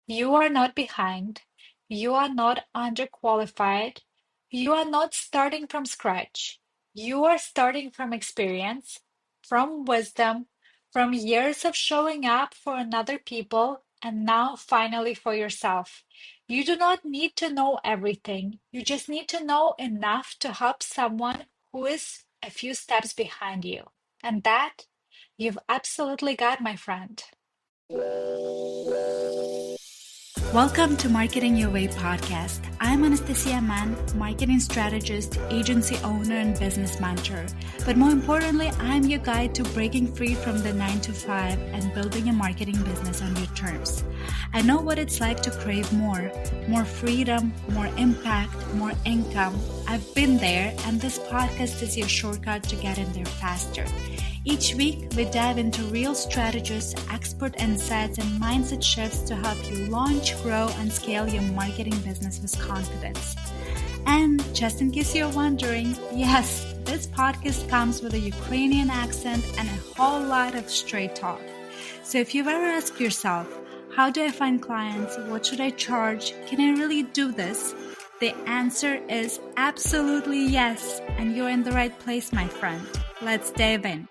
You are not behind. You are not underqualified. You are not starting from scratch. You are starting from experience, from wisdom, from years of showing up for another people, and now finally for yourself. You do not need to know everything. You just need to know enough to help someone who is a few steps behind you. And that you've absolutely got, my friend. Welcome to Marketing Your Way podcast. I'm Anastasiia Mann, marketing strategist, agency owner, and business mentor. But more importantly, I'm your guide to breaking free from the 9 to 5 and building a marketing business on your terms. I know what it's like to crave more freedom, more impact, more income. I've been there, and this podcast is your shortcut to get in there faster. Each week, we dive into real strategies, expert insights, and mindset shifts to help you launch, grow, and scale your marketing business with confidence. And just in case you're wondering, yes, this podcast comes with a Ukrainian accent and a whole lot of straight talk. So if you've ever asked yourself, how do I find clients? What should I charge? Can I really do this? The answer is absolutely yes, and you're in the right place, my friend. Let's dive in.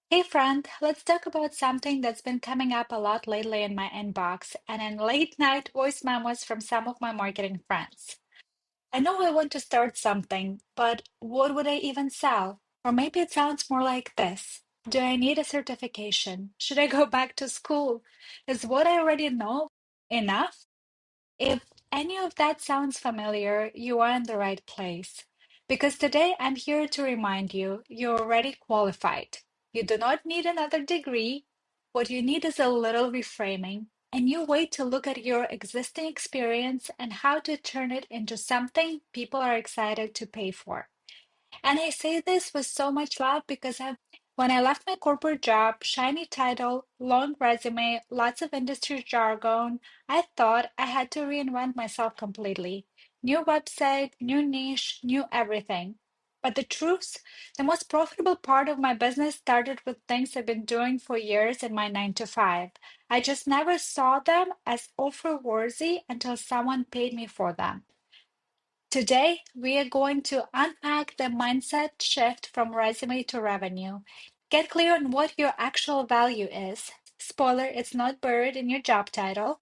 Hey friend, let's talk about something that's been coming up a lot lately in my inbox and in late night voice memos from some of my marketing friends. I know I want to start something, but what would I even sell? Or maybe it sounds more like this. Do I need a certification? Should I go back to school? Is what I already know enough? If any of that sounds familiar, you are in the right place. Because today I'm here to remind you you're already qualified. You do not need another degree. What you need is a little reframing, a new way to look at your existing experience and how to turn it into something people are excited to pay for. And I say this with so much love because when I left my corporate job, shiny title, long resume, lots of industry jargon, I thought I had to reinvent myself completely. New website, new niche, new everything. But the truth, the most profitable part of my business started with things I've been doing for years in my 9 to 5. I just never saw them as offer worthy until someone paid me for them. Today, we are going to unpack the mindset shift from resume to revenue. Get clear on what your actual value is. Spoiler, it's not buried in your job title.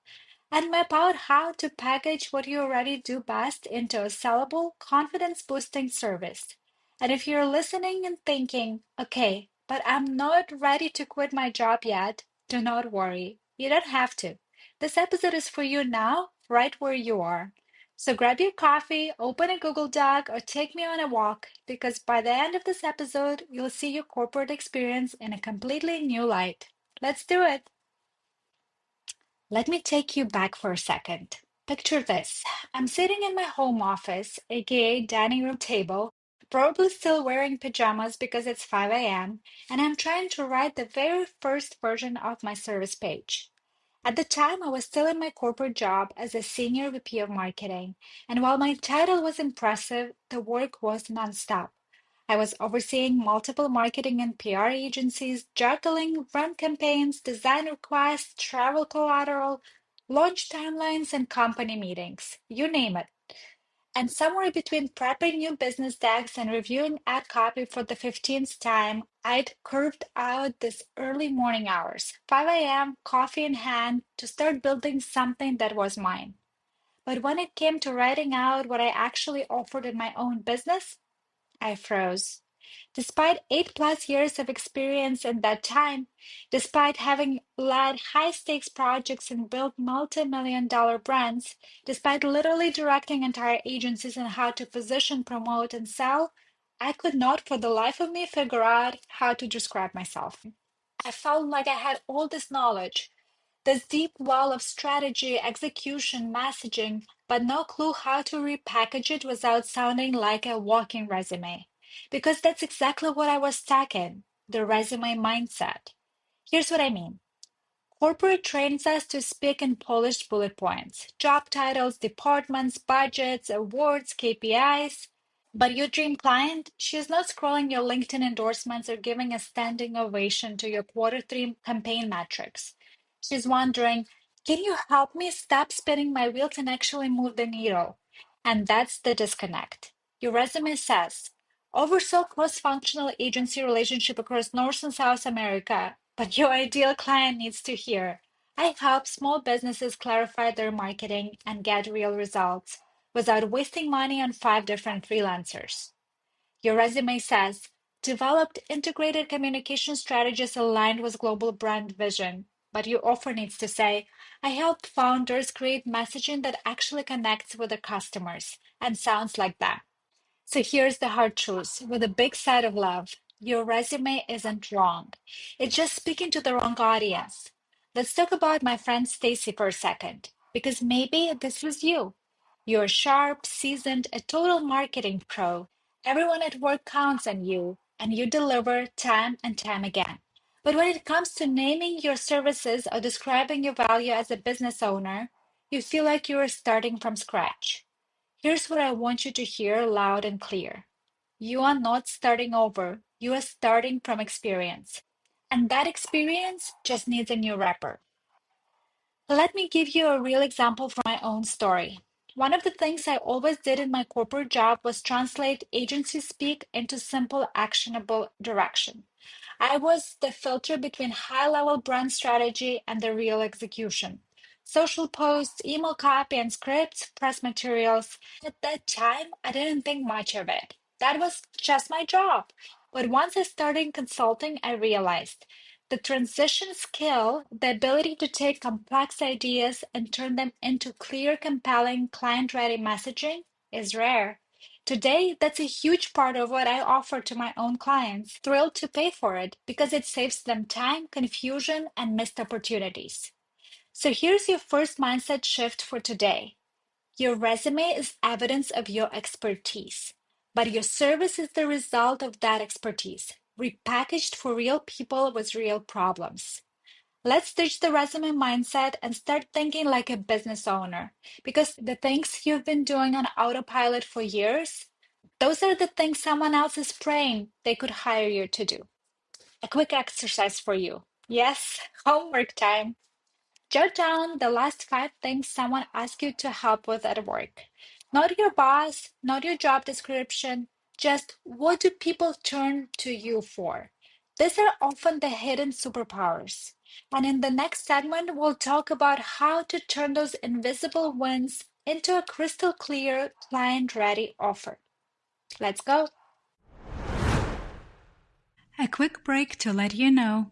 And map out how to package what you already do best into a sellable, confidence boosting service. And if you're listening and thinking, okay, but I'm not ready to quit my job yet, do not worry. You don't have to. This episode is for you now, right where you are. So grab your coffee, open a Google Doc, or take me on a walk because by the end of this episode, you'll see your corporate experience in a completely new light. Let's do it. Let me take you back for a second. Picture this. I'm sitting in my home office, aka dining room table, probably still wearing pajamas because it's 5 a.m., and I'm trying to write the very first version of my service page. At the time, I was still in my corporate job as a senior VP of marketing, and while my title was impressive, the work was nonstop. I was overseeing multiple marketing and PR agencies, juggling run campaigns, design requests, travel collateral, launch timelines, and company meetings. You name it. And somewhere between prepping new business decks and reviewing ad copy for the 15th time, I'd curved out these early morning hours, 5 a.m., coffee in hand, to start building something that was mine. But when it came to writing out what I actually offered in my own business, I froze. Despite 8+ years of experience in that time, despite having led high stakes projects and built multi-million-dollar brands, despite literally directing entire agencies on how to position, promote, and sell, I could not for the life of me figure out how to describe myself. I felt like I had all this knowledge, this deep well of strategy, execution, messaging, but no clue how to repackage it without sounding like a walking resume. Because that's exactly what I was stuck in, the resume mindset. Here's what I mean. Corporate trains us to speak in polished bullet points, job titles, departments, budgets, awards, KPIs. But your dream client, she's not scrolling your LinkedIn endorsements or giving a standing ovation to your quarter three campaign metrics. She's wondering, can you help me stop spinning my wheels and actually move the needle? And that's the disconnect. Your resume says, oversaw cross-functional agency relationship across North and South America. But your ideal client needs to hear, I help small businesses clarify their marketing and get real results without wasting money on five different freelancers. Your resume says, developed integrated communication strategies aligned with global brand vision. But your offer needs to say, I help founders create messaging that actually connects with their customers and sounds like them. So here's the hard truth with a big side of love. Your resume isn't wrong. It's just speaking to the wrong audience. Let's talk about my friend Stacy for a second, because maybe this was you. You're sharp, seasoned, a total marketing pro. Everyone at work counts on you, and you deliver time and time again. But when it comes to naming your services or describing your value as a business owner, you feel like you are starting from scratch. Here's what I want you to hear loud and clear. You are not starting over. You are starting from experience. And that experience just needs a new wrapper. Let me give you a real example from my own story. One of the things I always did in my corporate job was translate agency speak into simple, actionable direction. I was the filter between high level brand strategy and the real execution. Social posts, email copy and scripts, press materials. At that time, I didn't think much of it. That was just my job. But once I started consulting, I realized the transition skill, the ability to take complex ideas and turn them into clear, compelling, client ready messaging, is rare. Today, that's a huge part of what I offer to my own clients. Thrilled to pay for it because it saves them time, confusion, and missed opportunities. So here's your first mindset shift for today. Your resume is evidence of your expertise, but your service is the result of that expertise, repackaged for real people with real problems. Let's ditch the resume mindset and start thinking like a business owner because the things you've been doing on autopilot for years, those are the things someone else is praying they could hire you to do. A quick exercise for you. Yes, homework time. Jot down the last five things someone asked you to help with at work. Not your boss, not your job description, just what do people turn to you for? These are often the hidden superpowers. And in the next segment, we'll talk about how to turn those invisible wins into a crystal clear, client ready offer. Let's go. A quick break to let you know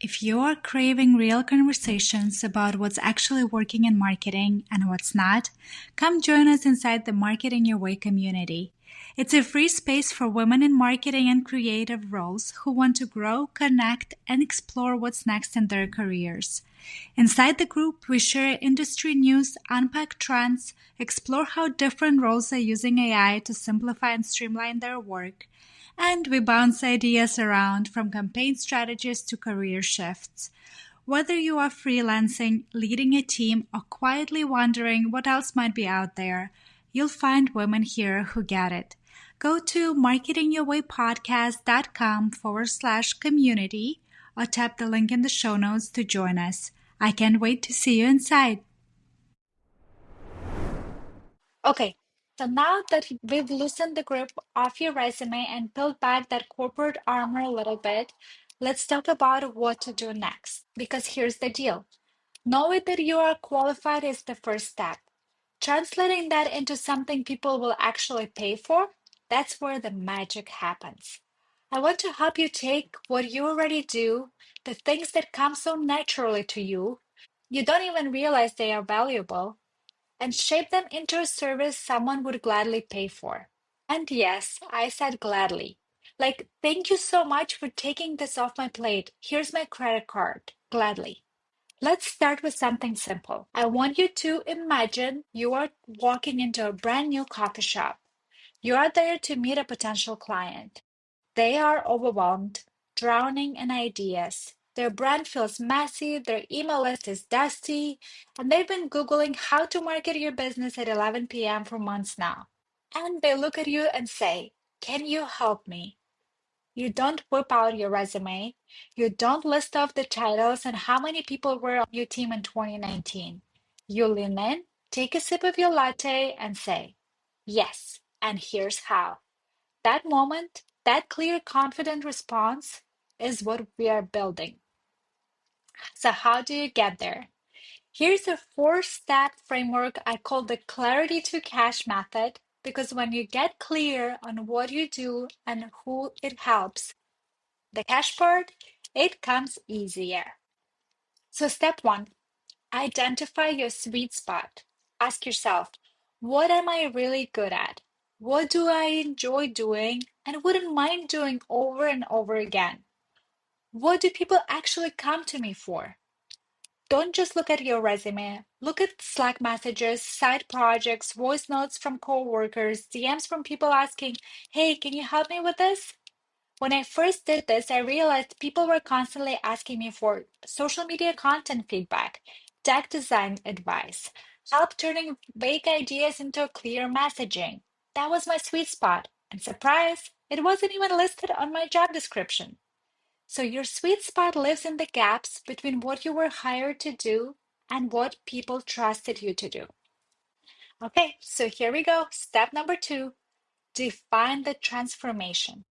if you are craving real conversations about what's actually working in marketing and what's not, come join us inside the Marketing Your Way community. It's a free space for women in marketing and creative roles who want to grow, connect, and explore what's next in their careers. Inside the group, we share industry news, unpack trends, explore how different roles are using AI to simplify and streamline their work, and we bounce ideas around from campaign strategies to career shifts. Whether you are freelancing, leading a team, or quietly wondering what else might be out there, you'll find women here who get it. Go to marketingyourwaypodcast.com/community or tap the link in the show notes to join us. I can't wait to see you inside. Okay, so now that we've loosened the grip off your resume and peeled back that corporate armor a little bit, let's talk about what to do next. Because here's the deal. Knowing that you are qualified is the first step. Translating that into something people will actually pay for, that's where the magic happens. I want to help you take what you already do, the things that come so naturally to you, you don't even realize they are valuable, and shape them into a service someone would gladly pay for. And yes, I said gladly. Like, thank you so much for taking this off my plate. Here's my credit card. Gladly. Let's start with something simple. I want you to imagine you are walking into a brand new coffee shop. You are there to meet a potential client. They are overwhelmed, drowning in ideas. Their brand feels messy, their email list is dusty, and they've been Googling how to market your business at 11 p.m. for months now. And they look at you and say, "Can you help me?" You don't whip out your resume. You don't list off the titles and how many people were on your team in 2019. You lean in, take a sip of your latte, and say, "Yes, and here's how." That moment, that clear, confident response is what we are building. So, how do you get there? Here's a four-step framework I call the clarity to cash method, because when you get clear on what you do and who it helps, the cash part, it comes easier. So, step one, identify your sweet spot. Ask yourself, what am I really good at? What do I enjoy doing and wouldn't mind doing over and over again? What do people actually come to me for? Don't just look at your resume. Look at Slack messages, side projects, voice notes from coworkers, DMs from people asking, "Hey, can you help me with this?" When I first did this, I realized people were constantly asking me for social media content feedback, tech design advice, help turning vague ideas into clear messaging. That was my sweet spot. And surprise, it wasn't even listed on my job description. So your sweet spot lives in the gaps between what you were hired to do and what people trusted you to do. Okay, so here we go. Step number two, define the transformation.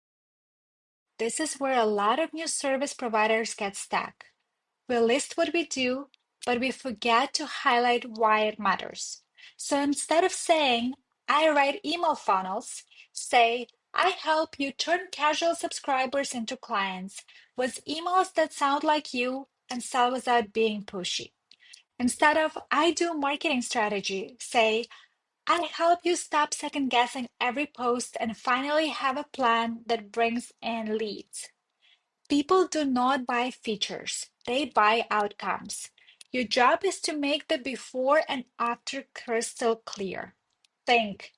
This is where a lot of new service providers get stuck. We list what we do, but we forget to highlight why it matters. So instead of saying, "I write email funnels," say, "I help you turn casual subscribers into clients with emails that sound like you and sell without being pushy." Instead of, "I do marketing strategy," say, "I help you stop second guessing every post and finally have a plan that brings in leads." People do not buy features, they buy outcomes. Your job is to make the before and after crystal clear. Think,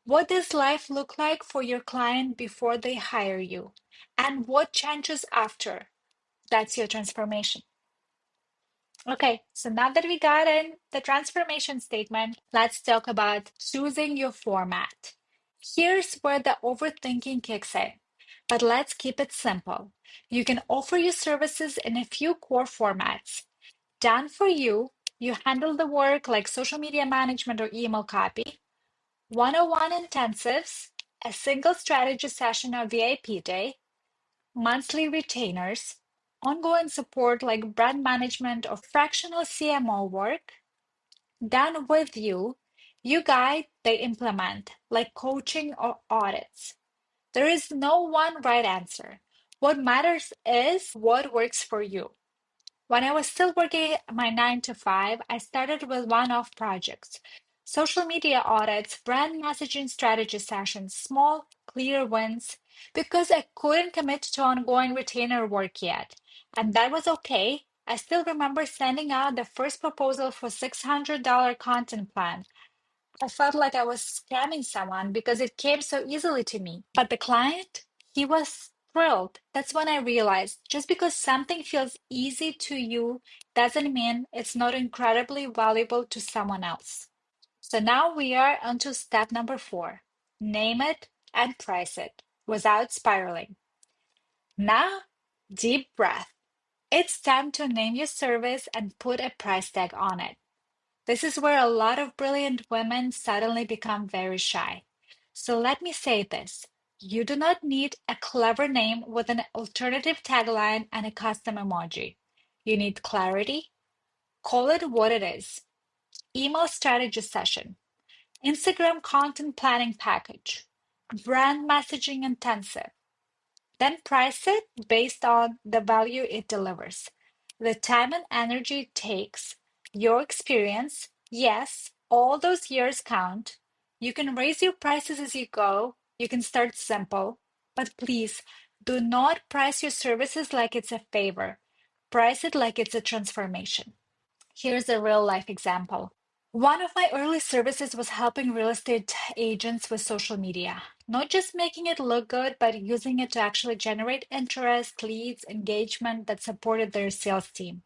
what does life look like for your client before they hire you? And what changes after? That's your transformation. Okay, so now that we got in the transformation statement, let's talk about choosing your format. Here's where the overthinking kicks in, but let's keep it simple. You can offer your services in a few core formats. Done for you, you handle the work like social media management or email copy, one-on-one intensives, a single strategy session or VIP day, monthly retainers, ongoing support like brand management or fractional CMO work. Done with you, you guide, they implement, like coaching or audits. There is no one right answer. What matters is what works for you. When I was still working my 9 to 5, I started with one off projects, social media audits, brand messaging strategy sessions, small, clear wins, because I couldn't commit to ongoing retainer work yet. And that was okay. I still remember sending out the first proposal for $600 content plan. I felt like I was scamming someone because it came so easily to me. But the client, he was thrilled. That's when I realized just because something feels easy to you doesn't mean it's not incredibly valuable to someone else. So now we are onto step number four, name it and price it without spiraling. Now, deep breath. It's time to name your service and put a price tag on it. This is where a lot of brilliant women suddenly become very shy. So let me say this. You do not need a clever name with an alternative tagline and a custom emoji. You need clarity. Call it what it is. Email strategy session, Instagram content planning package, brand messaging intensive. Then price it based on the value it delivers, the time and energy it takes, your experience. Yes, all those years count. You can raise your prices as you go. You can start simple, but please do not price your services like it's a favor. Price it like it's a transformation. Here's a real life example. One of my early services was helping real estate agents with social media, not just making it look good, but using it to actually generate interest, leads, engagement that supported their sales team.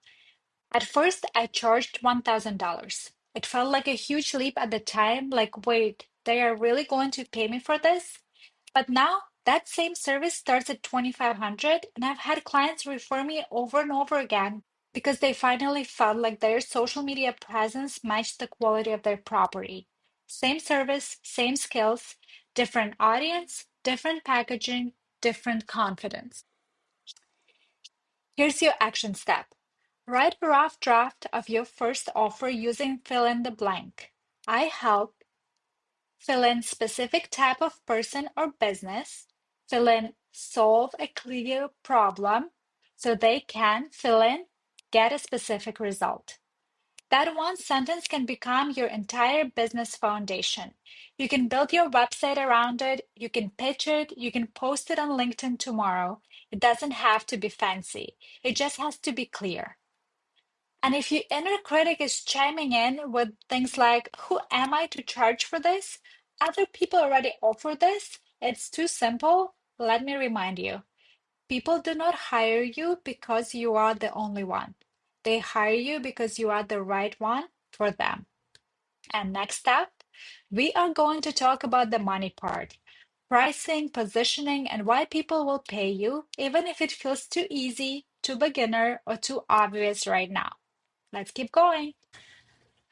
At first, I charged $1,000. It felt like a huge leap at the time, like, wait, they are really going to pay me for this? But now that same service starts at 2,500, and I've had clients refer me over and over again because they finally felt like their social media presence matched the quality of their property. Same service, same skills, different audience, different packaging, different confidence. Here's your action step. Write a rough draft of your first offer using fill in the blank. I help fill in specific type of person or business, fill in solve a clear problem so they can fill in get a specific result. That one sentence can become your entire business foundation. You can build your website around it, you can pitch it, you can post it on LinkedIn tomorrow. It doesn't have to be fancy, it just has to be clear. And if your inner critic is chiming in with things like, who am I to charge for this? Other people already offer this. It's too simple. Let me remind you, people do not hire you because you are the only one. They hire you because you are the right one for them. And next up, we are going to talk about the money part. Pricing, positioning, and why people will pay you, even if it feels too easy, too beginner, or too obvious right now. Let's keep going.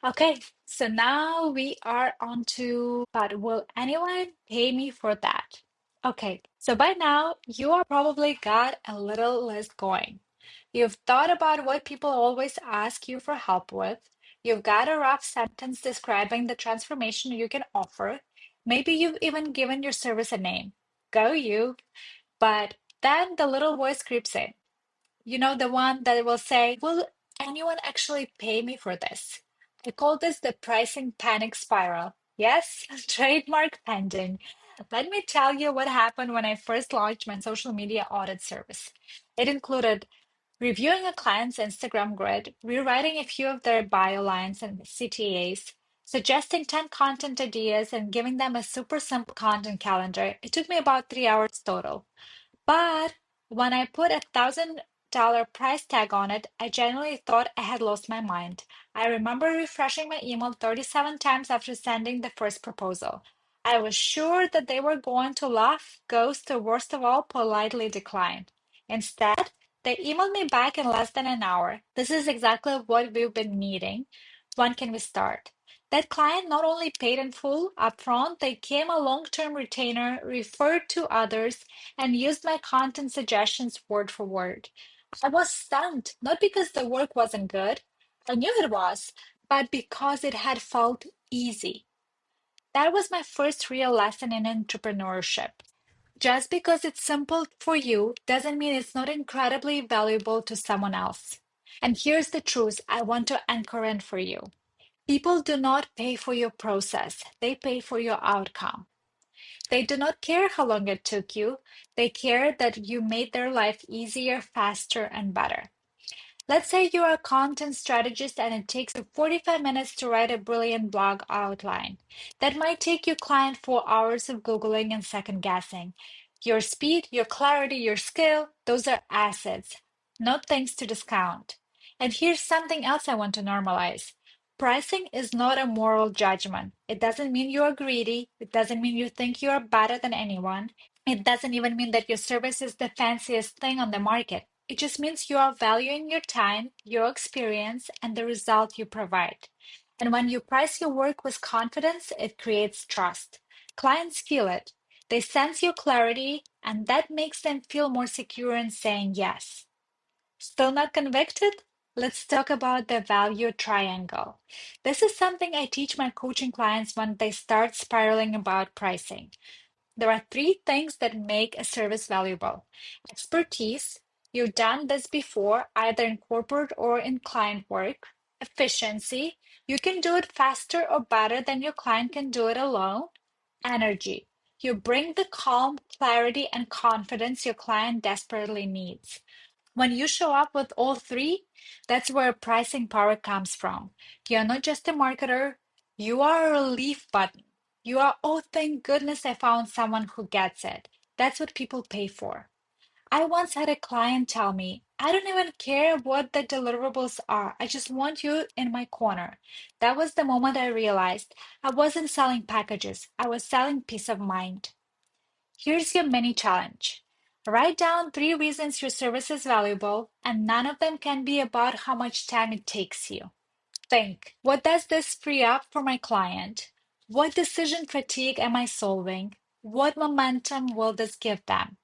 Okay, so now we are on to, but will anyone pay me for that? Okay, so by now you are probably got a little list going. You've thought about what people always ask you for help with. You've got a rough sentence describing the transformation you can offer. Maybe you've even given your service a name. Go you. But then the little voice creeps in. You know, the one that will say, will anyone actually pay me for this? I call this the pricing panic spiral. Yes, trademark pending. Let me tell you what happened when I first launched my social media audit service. It included reviewing a client's Instagram grid, rewriting a few of their bio lines and CTAs, suggesting 10 content ideas, and giving them a super simple content calendar. It took me about 3 hours total. But when I put $1,000 price tag on it, I genuinely thought I had lost my mind. I remember refreshing my email 37 times after sending the first proposal. I was sure that they were going to laugh, ghost, or worst of all, politely decline. Instead, they emailed me back in less than an hour. This is exactly what we've been needing. When can we start? That client not only paid in full upfront, they came a long-term retainer, referred to others, and used my content suggestions word for word. I was stunned, not because the work wasn't good, I knew it was, but because it had felt easy. That was my first real lesson in entrepreneurship. Just because it's simple for you doesn't mean it's not incredibly valuable to someone else. And here's the truth I want to anchor in for you. People do not pay for your process, they pay for your outcome. They do not care how long it took you. They care that you made their life easier, faster, and better. Let's say you're a content strategist and it takes you 45 minutes to write a brilliant blog outline. That might take your client 4 hours of Googling and second guessing. Your speed, your clarity, your skill, those are assets, not things to discount. And here's something else I want to normalize. Pricing is not a moral judgment. It doesn't mean you are greedy. It doesn't mean you think you are better than anyone. It doesn't even mean that your service is the fanciest thing on the market. It just means you are valuing your time, your experience, and the result you provide. And when you price your work with confidence, it creates trust. Clients feel it. They sense your clarity, and that makes them feel more secure in saying yes. Still not convicted? Let's talk about the value triangle. This is something I teach my coaching clients when they start spiraling about pricing. There are three things that make a service valuable: expertise, you've done this before, either in corporate or in client work; efficiency, you can do it faster or better than your client can do it alone; energy, you bring the calm, clarity, and confidence your client desperately needs. When you show up with all three, that's where pricing power comes from. You're not just a marketer, you are a relief button. You are, oh, thank goodness I found someone who gets it. That's what people pay for. I once had a client tell me, I don't even care what the deliverables are. I just want you in my corner. That was the moment I realized I wasn't selling packages, I was selling peace of mind. Here's your mini challenge. Write down 3 reasons your service is valuable, and none of them can be about how much time it takes you. Think, what does this free up for my client? What decision fatigue am I solving? What momentum will this give them?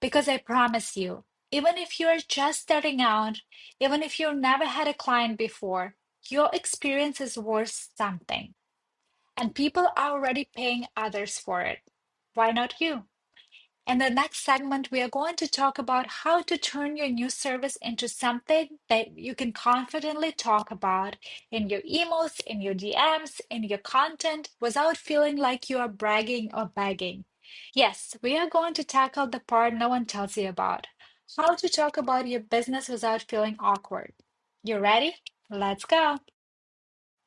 Because I promise you, even if you're just starting out, even if you've never had a client before, your experience is worth something. And people are already paying others for it. Why not you? In the next segment, we are going to talk about how to turn your new service into something that you can confidently talk about in your emails, in your DMs, in your content without feeling like you are bragging or begging. Yes, we are going to tackle the part no one tells you about how to talk about your business without feeling awkward. You ready? Let's go.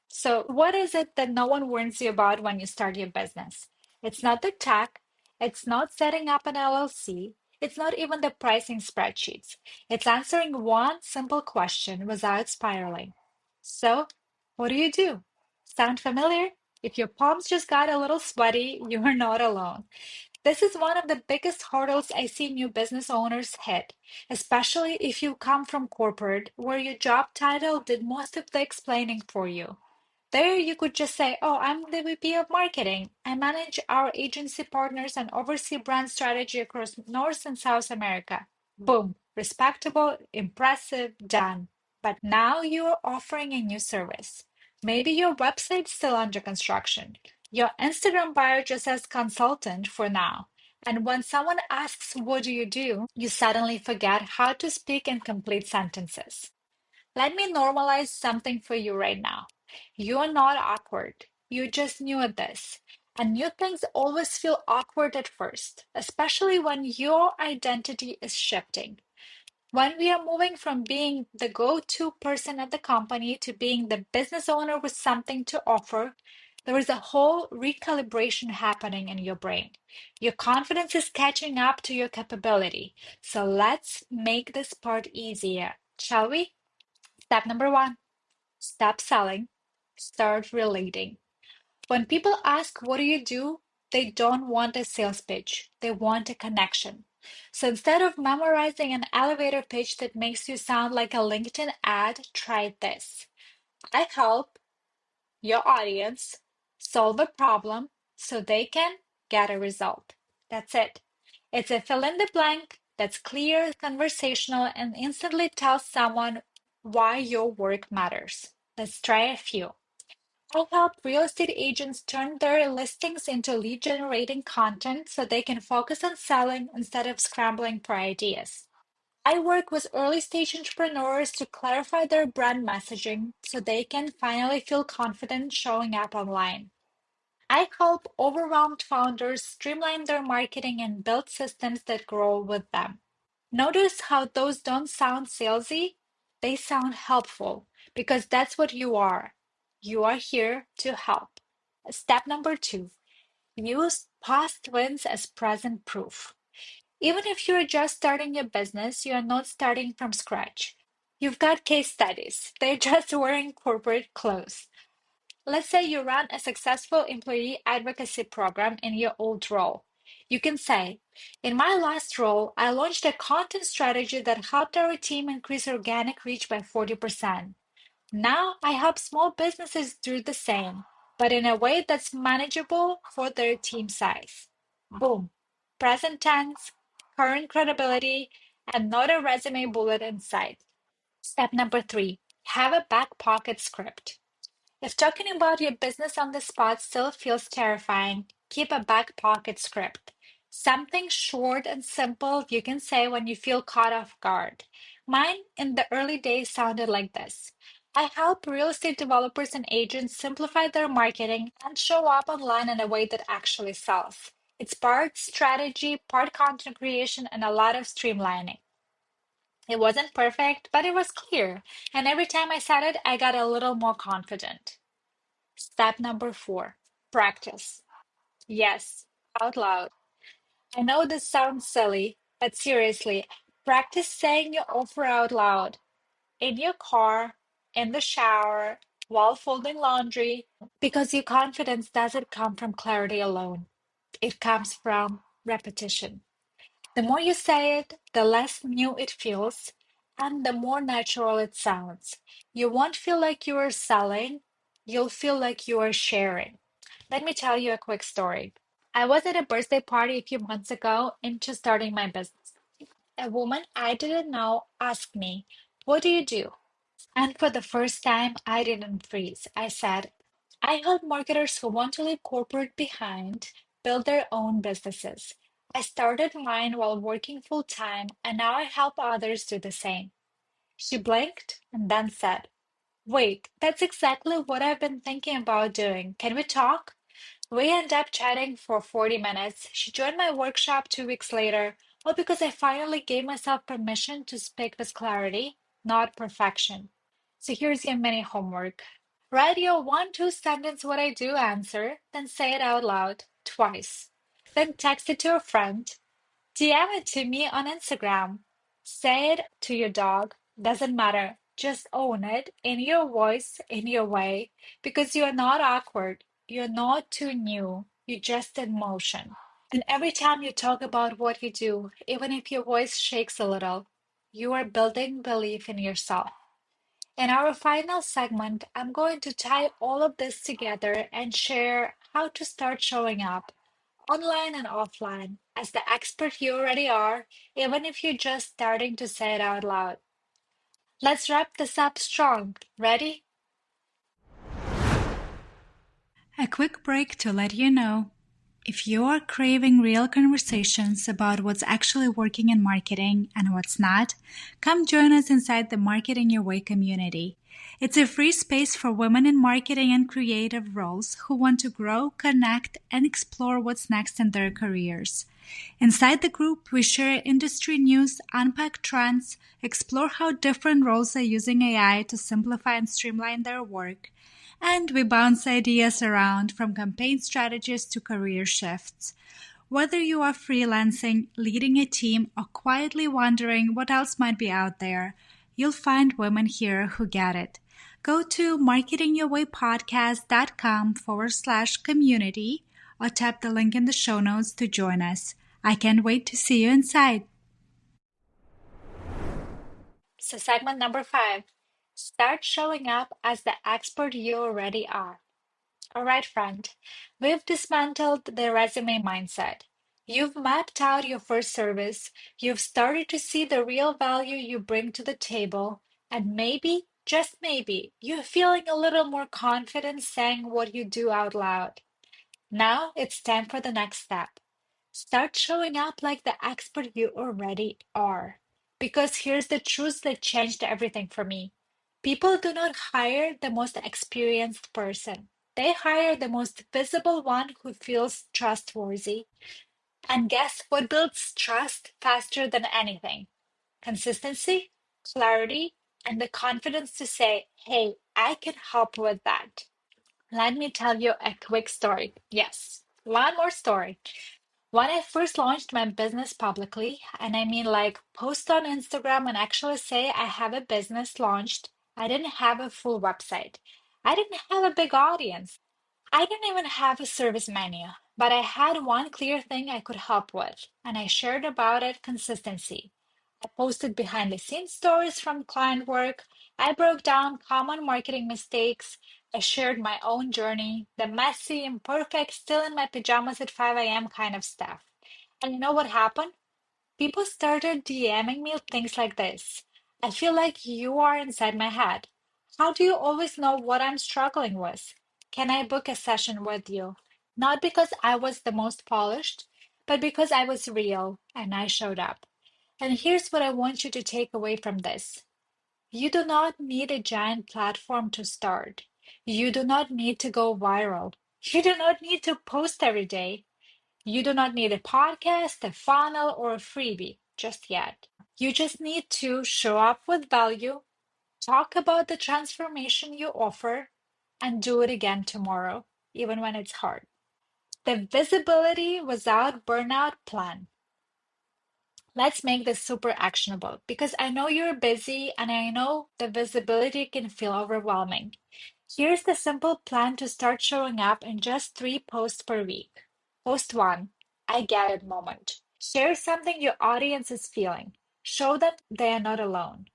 So, what is it that no one warns you about when you start your business? It's not the tech, it's not setting up an LLC, it's not even the pricing spreadsheets. It's answering one simple question without spiraling. So, what do you do? Sound familiar? If your palms just got a little sweaty, you are not alone. This is one of the biggest hurdles I see new business owners hit, especially if you come from corporate, where your job title did most of the explaining for you. There, you could just say, oh, I'm the VP of marketing. I manage our agency partners and oversee brand strategy across North and South America. Boom, respectable, impressive, done. But now you are offering a new service. Maybe your website's still under construction. Your Instagram bio just says consultant for now. And when someone asks, what do? You suddenly forget how to speak in complete sentences. Let me normalize something for you right now. You are not awkward. You're just new at this. And new things always feel awkward at first, especially when your identity is shifting. When we are moving from being the go to person at the company to being the business owner with something to offer, there is a whole recalibration happening in your brain. Your confidence is catching up to your capability. So let's make this part easier, shall we? Step number one, stop selling, start relating. When people ask, what do? They don't want a sales pitch, they want a connection. So instead of memorizing an elevator pitch that makes you sound like a LinkedIn ad, try this. I help your audience solve a problem so they can get a result. That's it. It's a fill in the blank that's clear, conversational, and instantly tells someone why your work matters. Let's try a few. I help real estate agents turn their listings into lead generating content so they can focus on selling instead of scrambling for ideas. I work with early stage entrepreneurs to clarify their brand messaging so they can finally feel confident showing up online. I help overwhelmed founders streamline their marketing and build systems that grow with them. Notice how those don't sound salesy, they sound helpful because that's what you are. You are here to help. Step number two, use past wins as present proof. Even if you're just starting your business, you are not starting from scratch. You've got case studies. They're just wearing corporate clothes. Let's say you run a successful employee advocacy program in your old role. You can say, in my last role, I launched a content strategy that helped our team increase organic reach by 40%. Now I help small businesses do the same, but in a way that's manageable for their team size. Boom. Present tense, current credibility, and not a resume bullet inside. Step number three, have a back pocket script. If talking about your business on the spot still feels terrifying, keep a back pocket script. Something short and simple you can say when you feel caught off guard. Mine in the early days sounded like this. I help real estate developers and agents simplify their marketing and show up online in a way that actually sells. It's part strategy, part content creation, and a lot of streamlining. It wasn't perfect, but it was clear. And every time I said it, I got a little more confident. Step number four, practice. Yes, out loud. I know this sounds silly, but seriously, Practice saying your offer out loud in your car, in the shower, while folding laundry, because your confidence doesn't come from clarity alone. It comes from repetition. The more you say it, the less new it feels, and the more natural it sounds. You won't feel like you are selling, you'll feel like you are sharing. Let me tell you a quick story. I was at a birthday party a few months ago into starting my business. A woman I didn't know asked me, "What do you do?" And for the first time, I didn't freeze. I said, "I help marketers who want to leave corporate behind build their own businesses. I started mine while working full time, and now I help others do the same." She blinked and then said, "Wait, that's exactly what I've been thinking about doing. Can we talk?" We ended up chatting for 40 minutes. She joined my workshop 2 weeks later, all because I finally gave myself permission to speak with clarity, not perfection. So here's your mini homework. Write your one, two sentence what I do answer, then say it out loud twice. Then text it to a friend. DM it to me on Instagram. Say it to your dog. Doesn't matter. Just own it in your voice, in your way, because you're not awkward. You're not too new. You're just in motion. And every time you talk about what you do, even if your voice shakes a little, you are building belief in yourself. In our final segment, I'm going to tie all of this together and share how to start showing up online and offline as the expert you already are, even if you're just starting to say it out loud. Let's wrap this up strong. Ready? A quick break to let you know if you are craving real conversations about what's actually working in marketing and what's not, come join us inside the Marketing Your Way community. It's a free space for women in marketing and creative roles who want to grow, connect, and explore what's next in their careers. Inside the group, we share industry news, unpack trends, explore how different roles are using AI to simplify and streamline their work, and we bounce ideas around from campaign strategies to career shifts. Whether you are freelancing, leading a team, or quietly wondering what else might be out there, you'll find women here who get it. Go to marketingyourwaypodcast.com/community or tap the link in the show notes to join us. I can't wait to see you inside. So, segment number 5, start showing up as the expert you already are. All right, friend, we've dismantled the resume mindset. You've mapped out your first service, you've started to see the real value you bring to the table, and maybe, just maybe, you're feeling a little more confident saying what you do out loud. Now it's time for the next step. Start showing up like the expert you already are. Because here's the truth that changed everything for me. People do not hire the most experienced person. They hire the most visible one who feels trustworthy. And guess what builds trust faster than anything? Consistency, clarity, and the confidence to say, "Hey, I can help with that." Let me tell you a quick story. Yes, one more story. When I first launched my business publicly, and I mean like post on Instagram and actually say I have a business launched, I didn't have a full website. I didn't have a big audience. I didn't even have a service menu, but I had one clear thing I could help with, and I shared about it consistency. I posted behind the scenes stories from client work. I broke down common marketing mistakes. I shared my own journey, the messy, imperfect, still in my pajamas at 5 a.m. kind of stuff. And you know what happened? People started DMing me things like this. "I feel like you are inside my head. How do you always know what I'm struggling with? Can I book a session with you?" Not because I was the most polished, but because I was real and I showed up. And here's what I want you to take away from this. You do not need a giant platform to start. You do not need to go viral. You do not need to post every day. You do not need a podcast, a funnel, or a freebie just yet. You just need to show up with value, talk about the transformation you offer, and do it again tomorrow, even when it's hard. The visibility without burnout plan. Let's make this super actionable because I know you're busy and I know the visibility can feel overwhelming. Here's the simple plan to start showing up in just 3 posts per week. Post 1, I get it moment. Share something your audience is feeling. Show them they are not alone.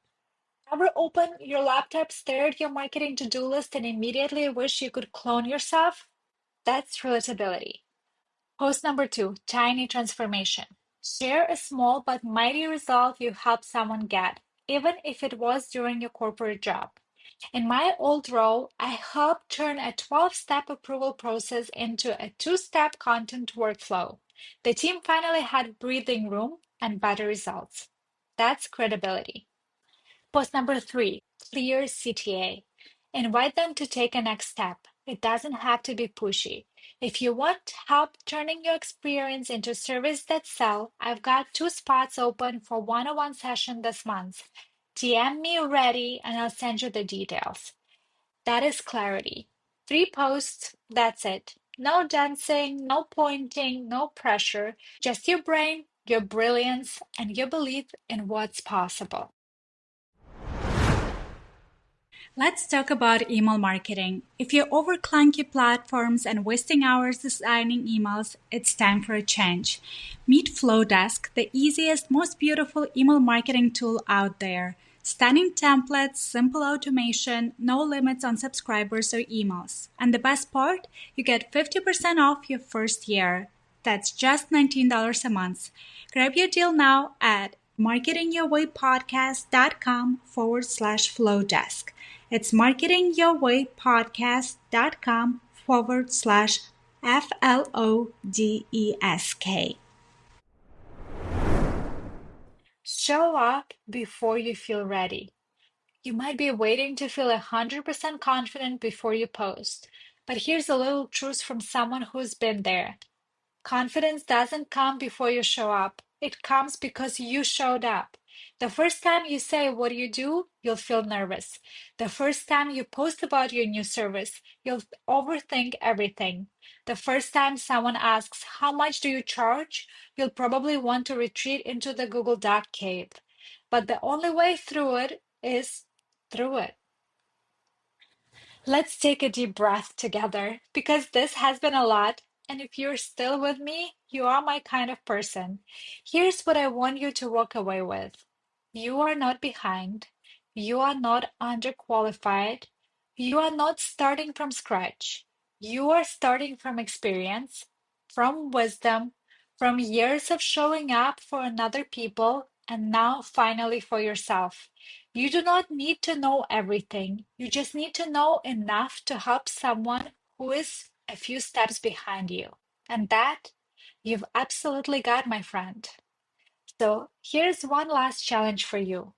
Ever open your laptop, stare at your marketing to do list, and immediately wish you could clone yourself? That's relatability. Post number 2, tiny transformation. Share a small but mighty result you helped someone get, even if it was during your corporate job. In my old role, I helped turn a 12-step approval process into a 2-step content workflow. The team finally had breathing room and better results. That's credibility. Post number 3, clear CTA. Invite them to take a next step. It doesn't have to be pushy. If you want help turning your experience into service that sell, I've got 2 spots open for one-on-one session this month. DM me ready and I'll send you the details. That is clarity. 3 posts, that's it. No dancing, no pointing, no pressure. Just your brain, your brilliance, and your belief in what's possible. Let's talk about email marketing. If you're over clunky platforms and wasting hours designing emails, it's time for a change. Meet Flowdesk, the easiest, most beautiful email marketing tool out there. Stunning templates, simple automation, no limits on subscribers or emails. And the best part? You get 50% off your first year. That's just $19 a month. Grab your deal now at marketingyourwaypodcast.com/flowdesk. It's marketingyourwaypodcast.com/FLODESK. Show up before you feel ready. You might be waiting to feel 100% confident before you post. But here's a little truth from someone who's been there. Confidence doesn't come before you show up. It comes because you showed up. The first time you say, "What do you do?" you'll feel nervous. The first time you post about your new service, you'll overthink everything. The first time someone asks, "How much do you charge?" you'll probably want to retreat into the Google Doc cave. But the only way through it is through it. Let's take a deep breath together because this has been a lot. And if you're still with me, you are my kind of person. Here's what I want you to walk away with. You are not behind. You are not underqualified. You are not starting from scratch. You are starting from experience, from wisdom, from years of showing up for another people, and now finally for yourself. You do not need to know everything. You just need to know enough to help someone who is a few steps behind you. And that you've absolutely got, my friend. So here's one last challenge for you.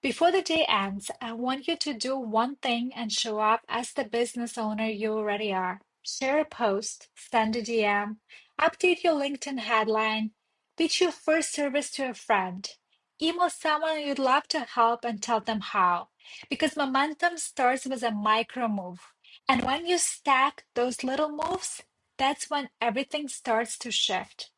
Before the day ends, I want you to do one thing and show up as the business owner you already are. Share a post, send a DM, update your LinkedIn headline, pitch your first service to a friend, email someone you'd love to help and tell them how. Because momentum starts with a micro move. And when you stack those little moves, that's when everything starts to shift.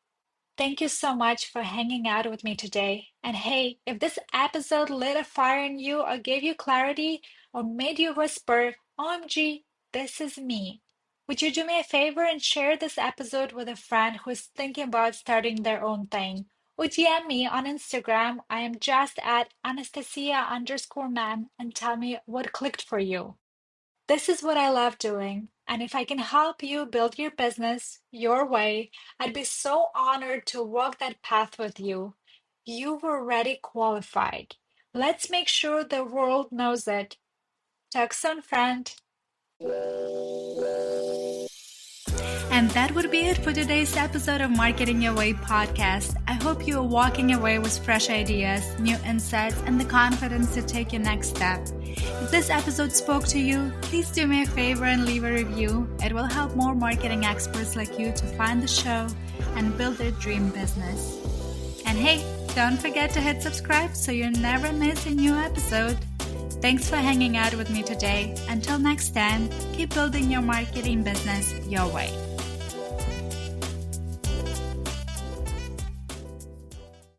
Thank you so much for hanging out with me today. And hey, if this episode lit a fire in you or gave you clarity or made you whisper, "OMG, this is me," would you do me a favor and share this episode with a friend who is thinking about starting their own thing? Or DM me on Instagram. I am just at Anastasia_Mann and tell me what clicked for you. This is what I love doing. And if I can help you build your business your way, I'd be so honored to walk that path with you. You've already qualified. Let's make sure the world knows it. Talk soon, friend. And that would be it for today's episode of Marketing Your Way podcast. I hope you are walking away with fresh ideas, new insights, and the confidence to take your next step. If this episode spoke to you, please do me a favor and leave a review. It will help more marketing experts like you to find the show and build their dream business. And hey, don't forget to hit subscribe so you never miss a new episode. Thanks for hanging out with me today. Until next time, keep building your marketing business your way.